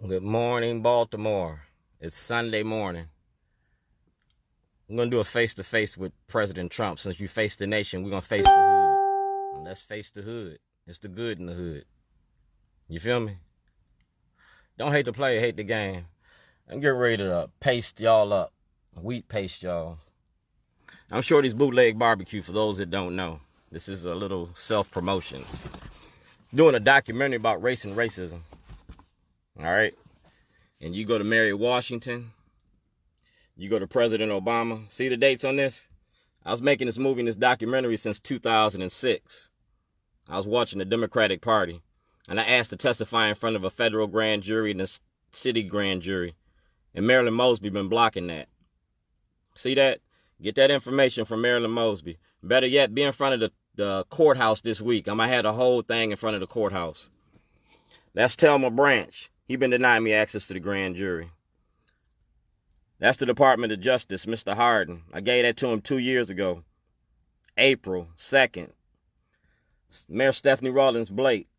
Good morning, Baltimore. It's Sunday morning. I'm going to do a face-to-face with President Trump. Since you face the nation, we're going to face the hood. And let's face the hood. It's the good in the hood. You feel me? Don't hate the player, hate the game. I'm getting ready to paste y'all up. Wheat paste y'all. I'm Shorty's Bootleg Barbecue for those that don't know. This is a little self-promotions. Doing a documentary about race and racism. All right? And you go to Mary Washington, you go to President Obama. See the dates on this? I was making this movie and this documentary since 2006. I was watching the Democratic Party, and I asked to testify in front of a federal grand jury and a city grand jury. And Marilyn Mosby been blocking that. See that? Get that information from Marilyn Mosby. Better yet, be in front of the courthouse this week. I'm going to have the whole thing in front of the courthouse. That's Thelma Branch. He been denying me access to the grand jury. That's the Department of Justice, Mr. Hardin. I gave that to him 2 years ago. April 2nd. Mayor Stephanie Rawlings Blake.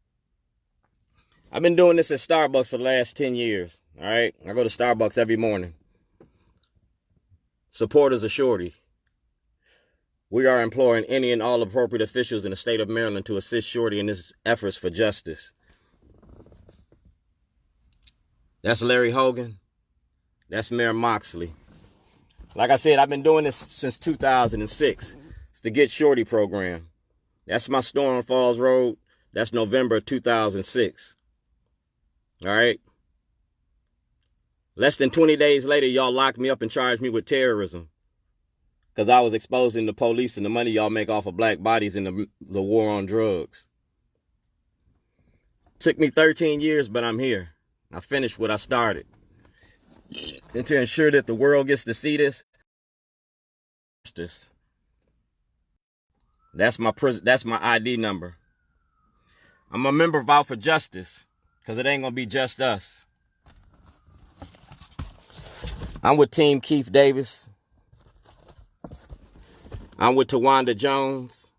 I've been doing this at Starbucks for the last 10 years. All right? I go to Starbucks every morning. Supporters of Shorty. We are imploring any and all appropriate officials in the state of Maryland to assist Shorty in his efforts for justice. That's Larry Hogan. That's Mayor Moxley. Like I said, I've been doing this since 2006. It's the Get Shorty program. That's my store on Falls Road. That's November 2006. All right? Less than 20 days later, y'all locked me up and charged me with terrorism because I was exposing the police and the money y'all make off of black bodies in the war on drugs. Took me 13 years, but I'm here. I finished what I started. And to ensure that the world gets to see this, that's my ID number. I'm a member of Out for Justice because it ain't going to be just us. I'm with Team Keith Davis. I'm with Tawanda Jones.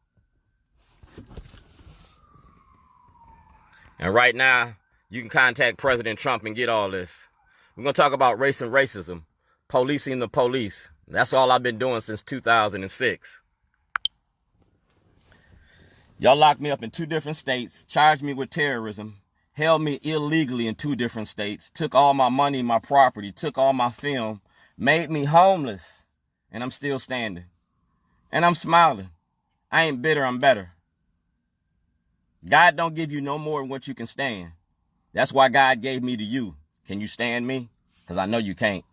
And right now, you can contact President Trump and get all this. We're going to talk about race and racism, policing the police. That's all I've been doing since 2006. Y'all locked me up in 2 different states, charged me with terrorism, held me illegally in 2 different states, took all my money, my property, took all my film, made me homeless, and I'm still standing. And I'm smiling. I ain't bitter, I'm better. God don't give you no more than what you can stand. That's why God gave me to you. Can you stand me? Because I know you can't.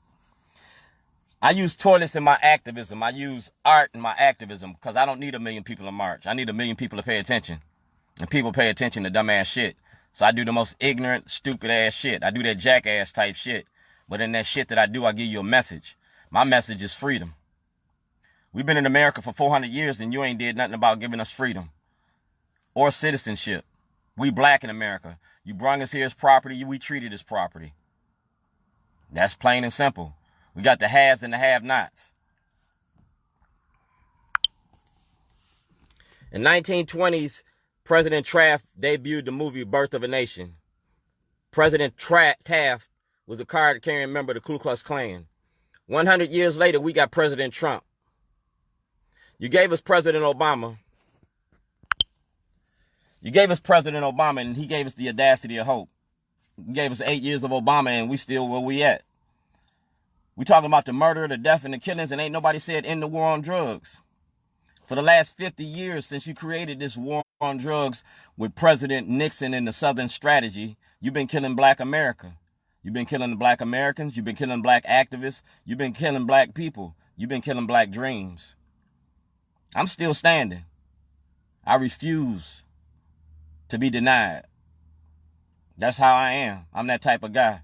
I use toilets in my activism. I use art in my activism because I don't need 1 million people to march. I need 1 million people to pay attention. And people pay attention to dumbass shit. So I do the most ignorant, stupid ass shit. I do that jackass type shit. But in that shit that I do, I give you a message. My message is freedom. We've been in America for 400 years and you ain't did nothing about giving us freedom or citizenship. We black in America. You brung us here as property. We treat it as property. That's plain and simple. We got the haves and the have-nots. In 1920s, President Taft debuted the movie Birth of a Nation. President Taft was a card-carrying member of the Ku Klux Klan. 100 years later, we got President Trump. You gave us President Obama. And he gave us the audacity of hope. He gave us 8 years of Obama, and we still where we at. We talking about the murder, the death, and the killings, and ain't nobody said end the war on drugs. For the last 50 years since you created this war on drugs with President Nixon and the Southern Strategy, you've been killing black America. You've been killing the black Americans. You've been killing black activists. You've been killing black people. You've been killing black dreams. I'm still standing. I refuse to be denied. That's how I am. I'm that type of guy.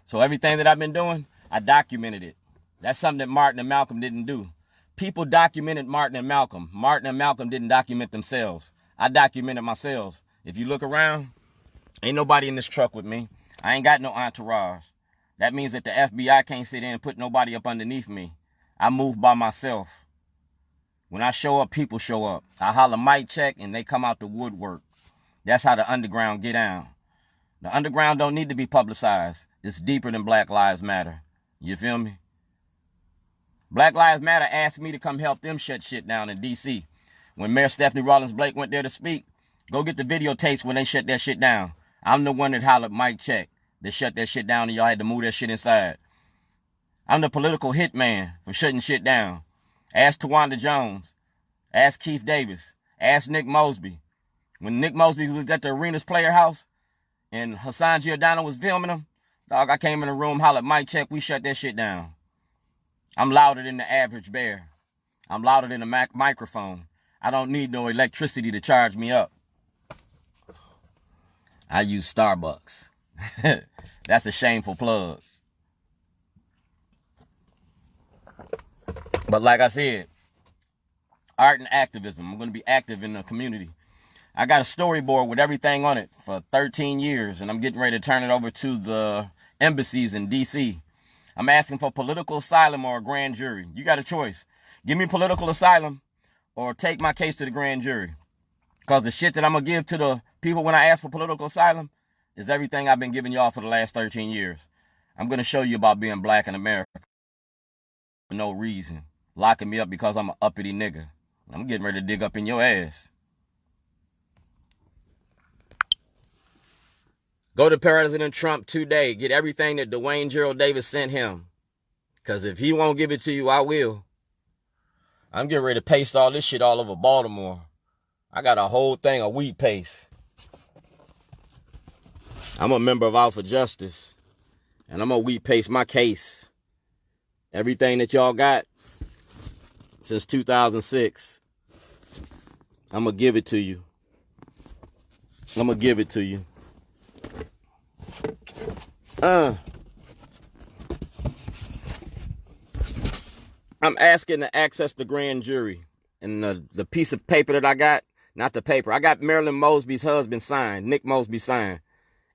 So everything that I've been doing, I documented it. That's something that Martin and Malcolm didn't do. People documented Martin and Malcolm. Martin and Malcolm didn't document themselves. I documented myself. If you look around, ain't nobody in this truck with me. I ain't got no entourage. That means that the FBI can't sit in and put nobody up underneath me. I move by myself. When I show up, people show up. I holler mic check and they come out the woodwork. That's how the underground get down. The underground don't need to be publicized. It's deeper than Black Lives Matter. You feel me? Black Lives Matter asked me to come help them shut shit down in D.C. When Mayor Stephanie Rawlings Blake went there to speak, go get the videotapes when they shut that shit down. I'm the one that hollered mic check. They shut that shit down and y'all had to move that shit inside. I'm the political hitman for shutting shit down. Ask Tawanda Jones. Ask Keith Davis. Ask Nick Mosby. When Nick Mosby was at the Arenas Player House and Hassan Giordano was filming him, dog, I came in the room, hollered mic check, we shut that shit down. I'm louder than the average bear. I'm louder than a microphone. I don't need no electricity to charge me up. I use Starbucks. That's a shameful plug. But like I said, art and activism. I'm going to be active in the community. I got a storyboard with everything on it for 13 years, and I'm getting ready to turn it over to the embassies in D.C. I'm asking for political asylum or a grand jury. You got a choice. Give me political asylum or take my case to the grand jury. Because the shit that I'm going to give to the people when I ask for political asylum is everything I've been giving y'all for the last 13 years. I'm going to show you about being black in America for no reason. Locking me up because I'm an uppity nigga. I'm getting ready to dig up in your ass. Go to President Trump today. Get everything that Dwayne Gerald Davis sent him. Because if he won't give it to you, I will. I'm getting ready to paste all this shit all over Baltimore. I got a whole thing of wheat paste. I'm a member of Out for Justice. And I'm going to wheat paste my case. Everything that y'all got since 2006. I'm going to give it to you. I'm going to give it to you. I'm asking to access the grand jury. And the piece of paper that I got, not the paper. I got Marilyn Mosby's husband signed, Nick Mosby signed.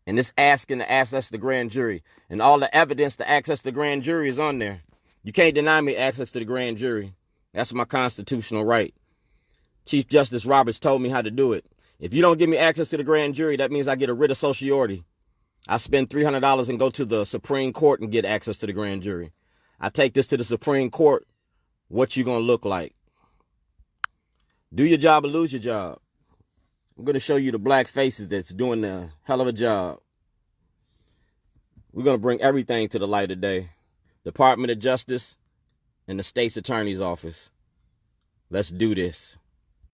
And it's asking to access the grand jury. And all the evidence to access the grand jury is on there. You can't deny me access to the grand jury. That's my constitutional right. Chief Justice Roberts told me how to do it. If you don't give me access to the grand jury, that means I get a writ of certiorari. I spend $300 and go to the Supreme Court and get access to the grand jury. I take this to the Supreme Court. What you gonna look like? Do your job or lose your job. I'm gonna show you the black faces that's doing a hell of a job. We're gonna bring everything to the light of day. Department of Justice and the States Attorney's Office. Let's do this.